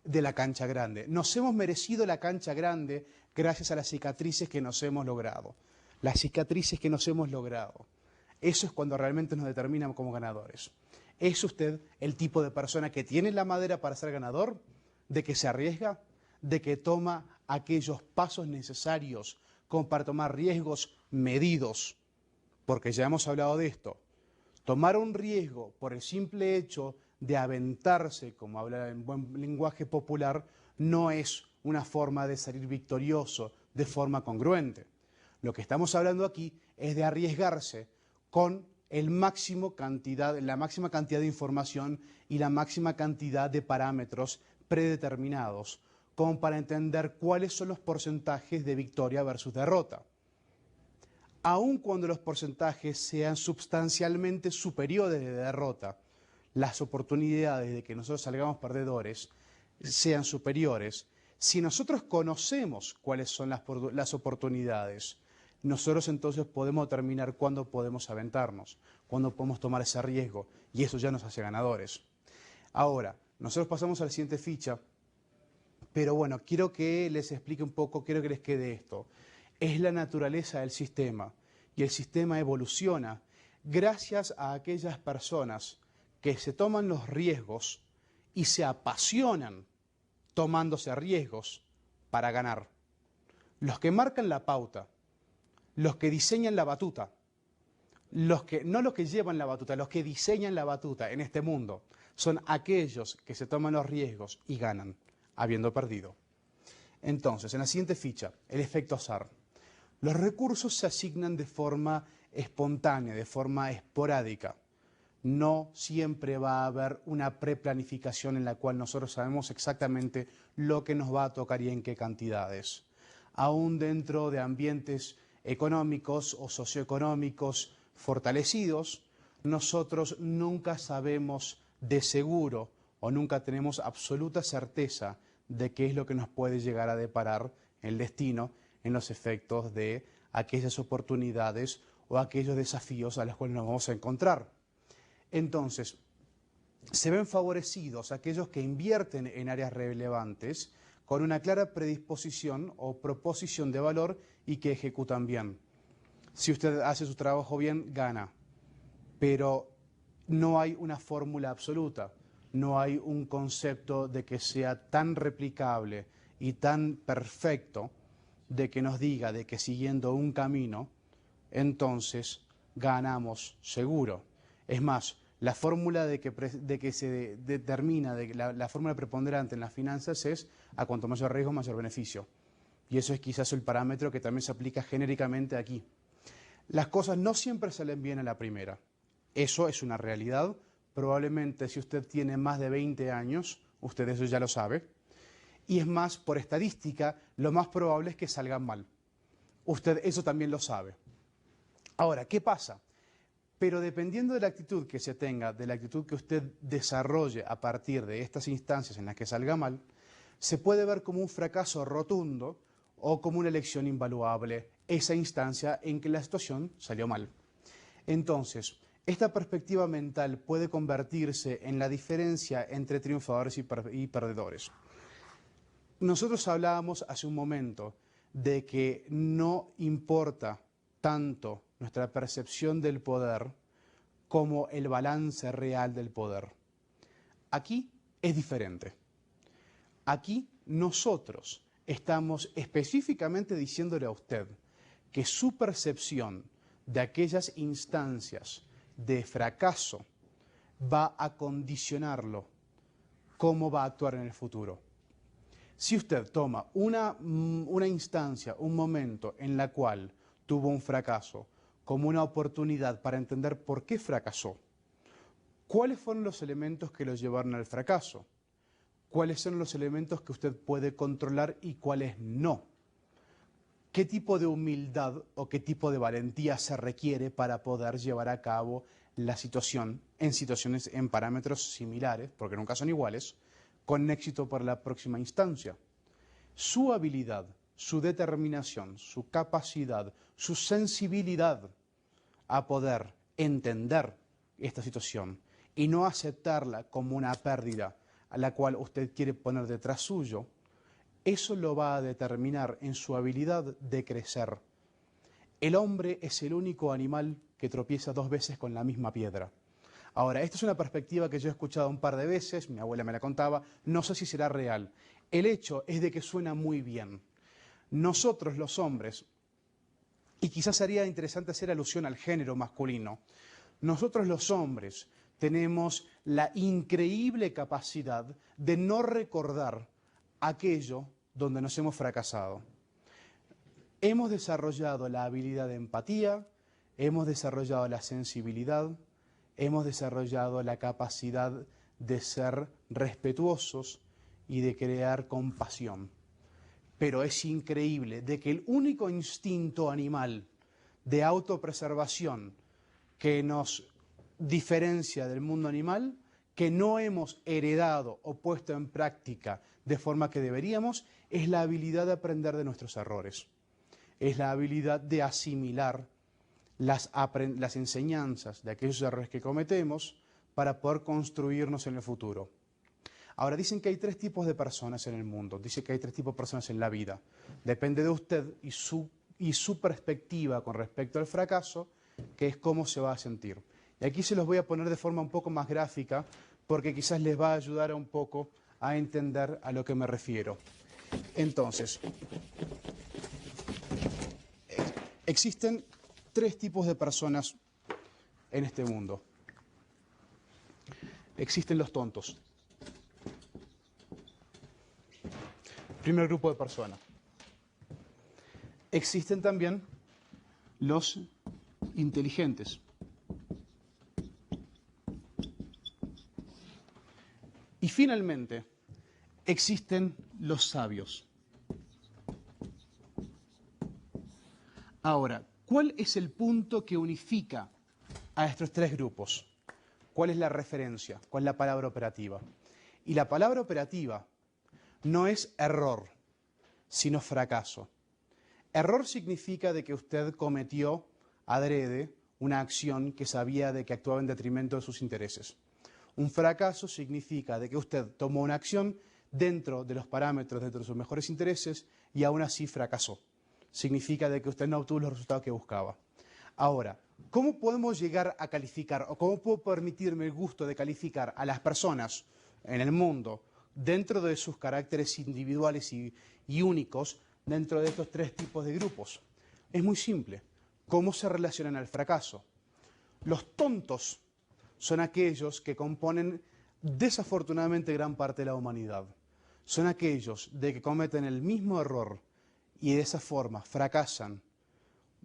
[SPEAKER 1] de la cancha grande. Nos hemos merecido la cancha grande gracias a las cicatrices que nos hemos logrado, las cicatrices que nos hemos logrado. Eso es cuando realmente nos determinan como ganadores. ¿Es usted el tipo de persona que tiene la madera para ser ganador? ¿De que se arriesga? ¿De que toma aquellos pasos necesarios como para tomar riesgos medidos, porque ya hemos hablado de esto. Tomar un riesgo por el simple hecho de aventarse, como habla en buen lenguaje popular, no es una forma de salir victorioso de forma congruente. Lo que estamos hablando aquí es de arriesgarse con la máxima cantidad de información y la máxima cantidad de parámetros predeterminados, como para entender cuáles son los porcentajes de victoria versus derrota. Aun cuando los porcentajes sean sustancialmente superiores de derrota, las oportunidades de que nosotros salgamos perdedores sean superiores. Si nosotros conocemos cuáles son las oportunidades, nosotros entonces podemos determinar cuándo podemos aventarnos, cuándo podemos tomar ese riesgo, y eso ya nos hace ganadores. Ahora, nosotros pasamos a la siguiente ficha, pero bueno, quiero que les explique un poco, quiero que les quede esto. Es la naturaleza del sistema, y el sistema evoluciona gracias a aquellas personas que se toman los riesgos y se apasionan tomándose riesgos para ganar. Los que marcan la pauta, los que diseñan la batuta, no los que llevan la batuta, los que diseñan la batuta en este mundo, son aquellos que se toman los riesgos y ganan, habiendo perdido. Entonces, en la siguiente ficha, el efecto azar. Los recursos se asignan de forma espontánea, de forma esporádica. No siempre va a haber una preplanificación en la cual nosotros sabemos exactamente lo que nos va a tocar y en qué cantidades. Aún dentro de ambientes económicos o socioeconómicos fortalecidos, nosotros nunca sabemos de seguro o nunca tenemos absoluta certeza de qué es lo que nos puede llegar a deparar el destino en los efectos de aquellas oportunidades o aquellos desafíos a los cuales nos vamos a encontrar. Entonces, se ven favorecidos aquellos que invierten en áreas relevantes con una clara predisposición o proposición de valor y que ejecutan bien. Si usted hace su trabajo bien, gana, pero no hay una fórmula absoluta, no hay un concepto de que sea tan replicable y tan perfecto de que nos diga de que siguiendo un camino, entonces ganamos seguro. Es más, la fórmula de que se determina, la fórmula preponderante en las finanzas es a cuanto mayor riesgo, mayor beneficio. Y eso es quizás el parámetro que también se aplica genéricamente aquí. Las cosas no siempre salen bien a la primera. Eso es una realidad. Probablemente si usted tiene más de 20 años, usted eso ya lo sabe. Y es más, por estadística, lo más probable es que salgan mal. Usted eso también lo sabe. Ahora, ¿qué pasa? Pero dependiendo de la actitud que se tenga, de la actitud que usted desarrolle a partir de estas instancias en las que salga mal, se puede ver como un fracaso rotundo o como una lección invaluable esa instancia en que la situación salió mal. Entonces, esta perspectiva mental puede convertirse en la diferencia entre triunfadores y perdedores. Nosotros hablábamos hace un momento de que no importa tanto nuestra percepción del poder como el balance real del poder. Aquí es diferente. Aquí nosotros estamos específicamente diciéndole a usted que su percepción de aquellas instancias de fracaso va a condicionarlo cómo va a actuar en el futuro. Si usted toma una instancia, un momento en la cual tuvo un fracaso como una oportunidad para entender por qué fracasó, ¿cuáles fueron los elementos que lo llevaron al fracaso? ¿Cuáles son los elementos que usted puede controlar y cuáles no? ¿Qué tipo de humildad o qué tipo de valentía se requiere para poder llevar a cabo la situación en parámetros similares, porque nunca son iguales, con éxito para la próxima instancia? Su habilidad, su determinación, su capacidad, su sensibilidad a poder entender esta situación y no aceptarla como una pérdida a la cual usted quiere poner detrás suyo, eso lo va a determinar en su habilidad de crecer. El hombre es el único animal que tropieza 2 veces con la misma piedra. Ahora, esta es una perspectiva que yo he escuchado un par de veces, mi abuela me la contaba, no sé si será real. El hecho es de que suena muy bien. Nosotros los hombres Y quizás sería interesante hacer alusión al género masculino. Nosotros los hombres tenemos la increíble capacidad de no recordar aquello donde nos hemos fracasado. Hemos desarrollado la habilidad de empatía, hemos desarrollado la sensibilidad, hemos desarrollado la capacidad de ser respetuosos y de crear compasión. Pero es increíble de que el único instinto animal de autopreservación que nos diferencia del mundo animal, que no hemos heredado o puesto en práctica de forma que deberíamos, es la habilidad de aprender de nuestros errores. Es la habilidad de asimilar las enseñanzas de aquellos errores que cometemos para poder construirnos en el futuro. Ahora, dicen que hay 3 tipos de personas en el mundo, dicen que hay 3 tipos de personas en la vida. Depende de usted y su perspectiva con respecto al fracaso, que es cómo se va a sentir. Y aquí se los voy a poner de forma un poco más gráfica, porque quizás les va a ayudar un poco a entender a lo que me refiero. Entonces, existen 3 tipos de personas en este mundo. Existen los tontos. Primer grupo de personas. Existen también los inteligentes. Y finalmente, existen los sabios. Ahora, ¿cuál es el punto que unifica a estos 3 grupos? ¿Cuál es la referencia? ¿Cuál es la palabra operativa? Y la palabra operativa no es error, sino fracaso. Error significa de que usted cometió adrede una acción que sabía de que actuaba en detrimento de sus intereses. Un fracaso significa de que usted tomó una acción dentro de los parámetros, dentro de sus mejores intereses, y aún así fracasó. Significa de que usted no obtuvo los resultados que buscaba. Ahora, ¿cómo podemos llegar a calificar, o cómo puedo permitirme el gusto de calificar a las personas en el mundo dentro de sus caracteres individuales y únicos, dentro de estos 3 tipos de grupos? Es muy simple. ¿Cómo se relacionan al fracaso? Los tontos son aquellos que componen desafortunadamente gran parte de la humanidad. Son aquellos de que cometen el mismo error y de esa forma fracasan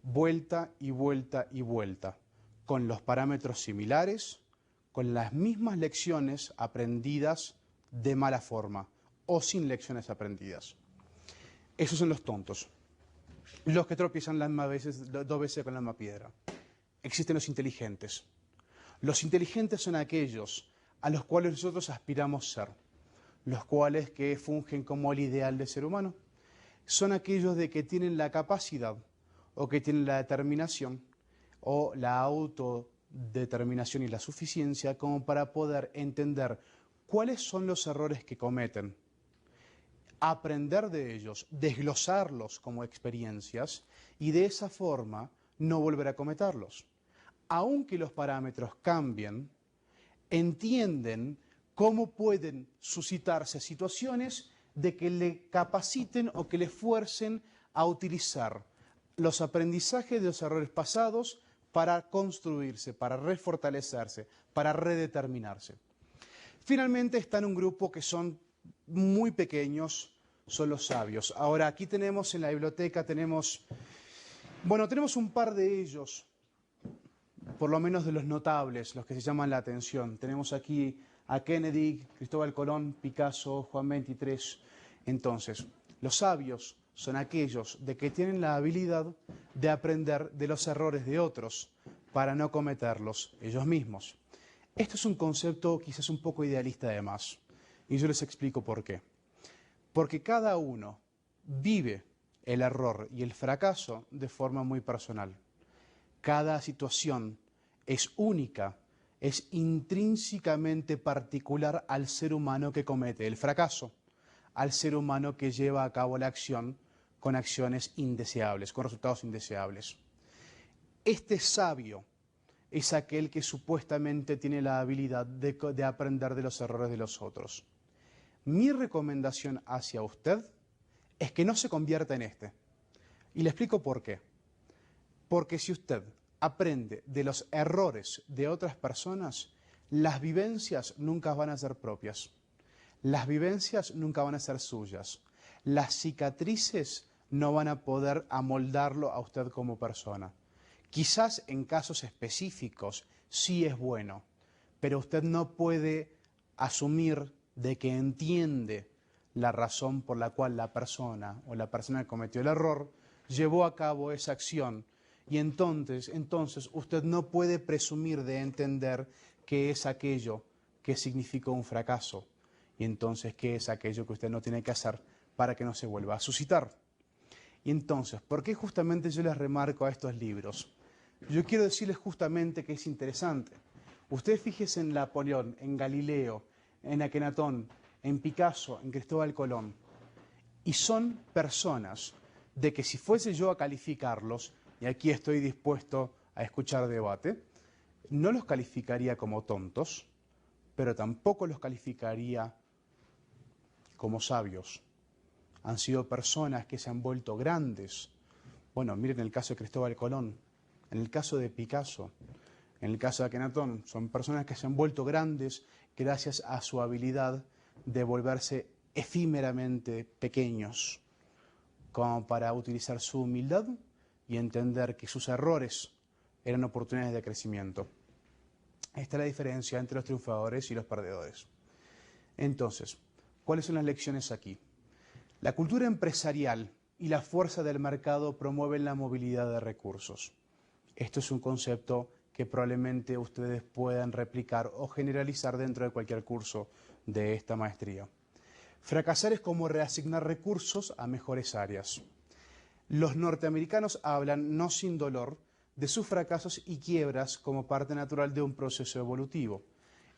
[SPEAKER 1] vuelta y vuelta y vuelta, con los parámetros similares, con las mismas lecciones aprendidas de mala forma o sin lecciones aprendidas. Esos son los tontos, los que tropiezan dos veces con la misma piedra. Existen los inteligentes. Los inteligentes son aquellos a los cuales nosotros aspiramos ser, los cuales que fungen como el ideal del ser humano. Son aquellos de que tienen la capacidad o que tienen la determinación o la autodeterminación y la suficiencia como para poder entender cuáles son los errores que cometen, aprender de ellos, desglosarlos como experiencias y de esa forma no volver a cometerlos. Aunque los parámetros cambien, entienden cómo pueden suscitarse situaciones de que le capaciten o que le fuercen a utilizar los aprendizajes de los errores pasados para construirse, para refortalecerse, para redeterminarse. Finalmente está en un grupo que son muy pequeños, son los sabios. Ahora aquí tenemos en la biblioteca, tenemos un par de ellos, por lo menos de los notables, los que se llaman la atención. Tenemos aquí a Kennedy, Cristóbal Colón, Picasso, Juan XXIII. Entonces, los sabios son aquellos de que tienen la habilidad de aprender de los errores de otros para no cometerlos ellos mismos. Esto es un concepto quizás un poco idealista además, y yo les explico por qué. Porque cada uno vive el error y el fracaso de forma muy personal. Cada situación es única, es intrínsecamente particular al ser humano que comete el fracaso, al ser humano que lleva a cabo la acción con acciones indeseables, con resultados indeseables. Este sabio es aquel que supuestamente tiene la habilidad de aprender de los errores de los otros. Mi recomendación hacia usted es que no se convierta en este. Y le explico por qué. Porque si usted aprende de los errores de otras personas, las vivencias nunca van a ser propias. Las vivencias nunca van a ser suyas. Las cicatrices no van a poder amoldarlo a usted como persona. Quizás en casos específicos sí es bueno, pero usted no puede asumir de que entiende la razón por la cual la persona o la persona que cometió el error llevó a cabo esa acción. Y entonces usted no puede presumir de entender qué es aquello que significó un fracaso. Y entonces, ¿qué es aquello que usted no tiene que hacer para que no se vuelva a suscitar? Y entonces, ¿por qué justamente yo les remarco a estos libros? Yo quiero decirles justamente que es interesante. Usted fíjese en Napoleón, en Galileo, en Akenatón, en Picasso, en Cristóbal Colón. Y son personas de que si fuese yo a calificarlos, y aquí estoy dispuesto a escuchar debate, no los calificaría como tontos, pero tampoco los calificaría como sabios. Han sido personas que se han vuelto grandes. Bueno, miren el caso de Cristóbal Colón, en el caso de Picasso, en el caso de Akenatón, son personas que se han vuelto grandes gracias a su habilidad de volverse efímeramente pequeños, como para utilizar su humildad y entender que sus errores eran oportunidades de crecimiento. Esta es la diferencia entre los triunfadores y los perdedores. Entonces, ¿cuáles son las lecciones aquí? La cultura empresarial y la fuerza del mercado promueven la movilidad de recursos. Esto es un concepto que probablemente ustedes puedan replicar o generalizar dentro de cualquier curso de esta maestría. Fracasar es como reasignar recursos a mejores áreas. Los norteamericanos hablan, no sin dolor, de sus fracasos y quiebras como parte natural de un proceso evolutivo.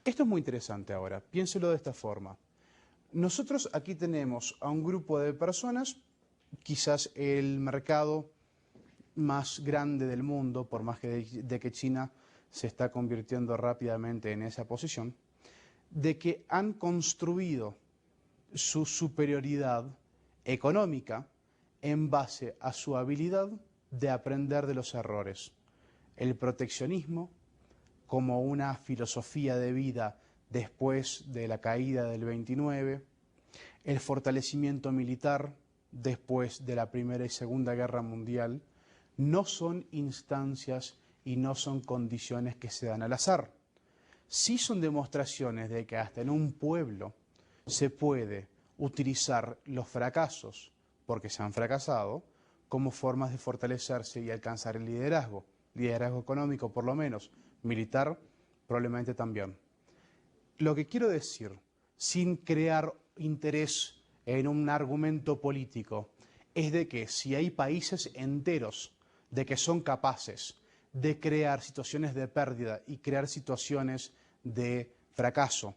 [SPEAKER 1] Esto es muy interesante ahora, piénselo de esta forma. Nosotros aquí tenemos a un grupo de personas, quizás el mercado más grande del mundo, por más de que China se está convirtiendo rápidamente en esa posición, de que han construido su superioridad económica en base a su habilidad de aprender de los errores. El proteccionismo como una filosofía de vida después de la caída del 29, el fortalecimiento militar después de la Primera y Segunda Guerra Mundial, no son instancias y no son condiciones que se dan al azar. Sí son demostraciones de que hasta en un pueblo se puede utilizar los fracasos, porque se han fracasado, como formas de fortalecerse y alcanzar el liderazgo económico por lo menos, militar probablemente también. Lo que quiero decir, sin crear interés en un argumento político, es de que si hay países enteros de que son capaces de crear situaciones de pérdida y crear situaciones de fracaso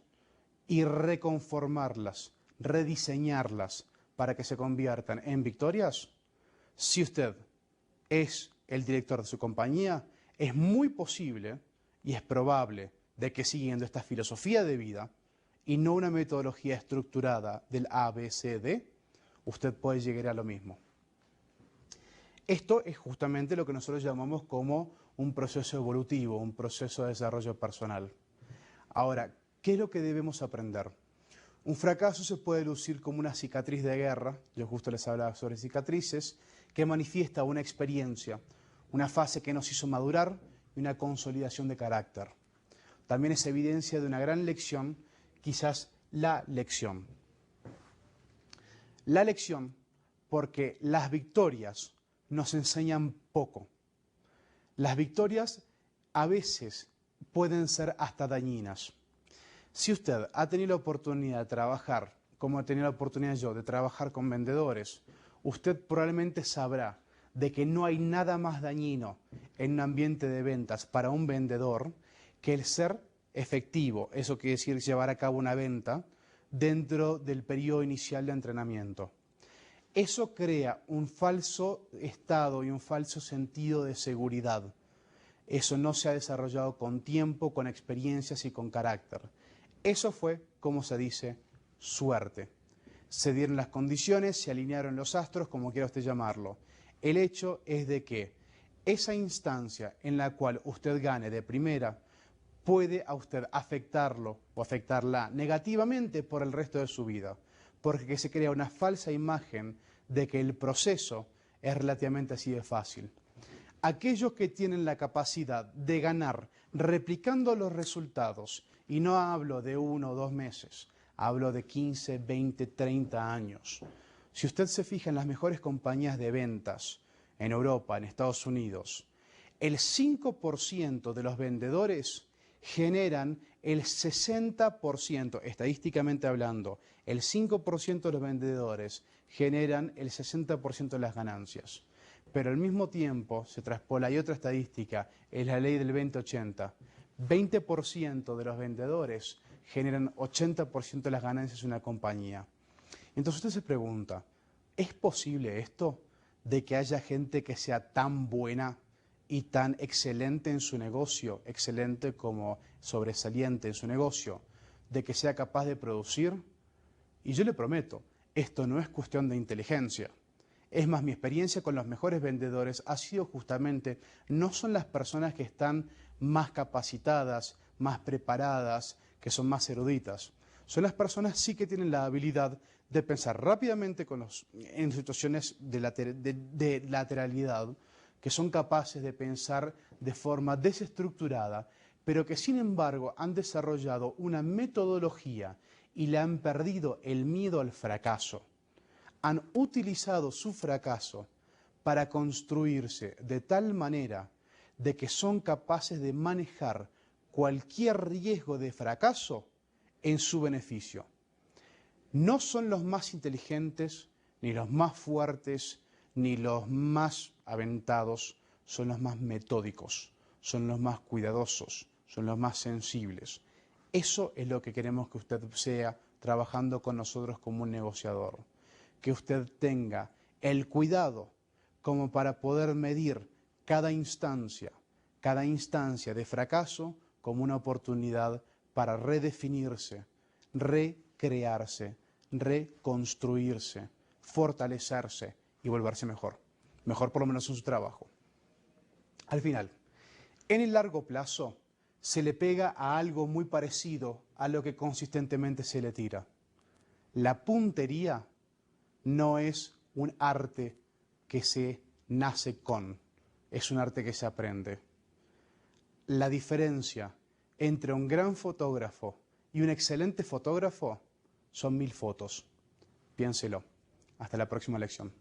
[SPEAKER 1] y reconformarlas, rediseñarlas para que se conviertan en victorias, si usted es el director de su compañía, es muy posible y es probable de que siguiendo esta filosofía de vida y no una metodología estructurada del ABCD, usted puede llegar a lo mismo. Esto es justamente lo que nosotros llamamos como un proceso evolutivo, un proceso de desarrollo personal. Ahora, ¿qué es lo que debemos aprender? Un fracaso se puede lucir como una cicatriz de guerra, yo justo les hablaba sobre cicatrices, que manifiesta una experiencia, una fase que nos hizo madurar y una consolidación de carácter. También es evidencia de una gran lección, quizás la lección. La lección porque las victorias nos enseñan poco. Las victorias a veces pueden ser hasta dañinas. Si usted ha tenido la oportunidad de trabajar, como he tenido la oportunidad yo de trabajar con vendedores, usted probablemente sabrá de que no hay nada más dañino en un ambiente de ventas para un vendedor que el ser efectivo, eso quiere decir llevar a cabo una venta dentro del periodo inicial de entrenamiento. Eso crea un falso estado y un falso sentido de seguridad. Eso no se ha desarrollado con tiempo, con experiencias y con carácter. Eso fue, como se dice, suerte. Se dieron las condiciones, se alinearon los astros, como quiera usted llamarlo. El hecho es de que esa instancia en la cual usted gane de primera puede a usted afectarlo o afectarla negativamente por el resto de su vida, porque se crea una falsa imagen de que el proceso es relativamente así de fácil. Aquellos que tienen la capacidad de ganar replicando los resultados, y no hablo de 1 o 2 meses, hablo de 15, 20, 30 años. Si usted se fija en las mejores compañías de ventas en Europa, en Estados Unidos, el 5% de los vendedores generan el 60%, estadísticamente hablando, el 5% de los vendedores generan el 60% de las ganancias. Pero al mismo tiempo se traspola, hay otra estadística, es la ley del 20-80. 20% de los vendedores generan 80% de las ganancias de una compañía. Entonces usted se pregunta, ¿es posible esto de que haya gente que sea tan buena y tan excelente en su negocio, excelente como sobresaliente en su negocio, de que sea capaz de producir? Y yo le prometo, esto no es cuestión de inteligencia. Es más, mi experiencia con los mejores vendedores ha sido justamente, no son las personas que están más capacitadas, más preparadas, que son más eruditas. Son las personas sí que tienen la habilidad de pensar rápidamente en situaciones de lateralidad, que son capaces de pensar de forma desestructurada, pero que sin embargo han desarrollado una metodología y le han perdido el miedo al fracaso. Han utilizado su fracaso para construirse de tal manera de que son capaces de manejar cualquier riesgo de fracaso en su beneficio. No son los más inteligentes, ni los más fuertes, ni los más aventados, son los más metódicos, son los más cuidadosos, son los más sensibles. Eso es lo que queremos que usted sea trabajando con nosotros como un negociador. Que usted tenga el cuidado como para poder medir cada instancia de fracaso como una oportunidad para redefinirse, recrearse, reconstruirse, fortalecerse y volverse mejor. Mejor por lo menos en su trabajo. Al final, en el largo plazo, se le pega a algo muy parecido a lo que consistentemente se le tira. La puntería no es un arte que se nace con, es un arte que se aprende. La diferencia entre un gran fotógrafo y un excelente fotógrafo son 1000 fotos. Piénselo. Hasta la próxima lección.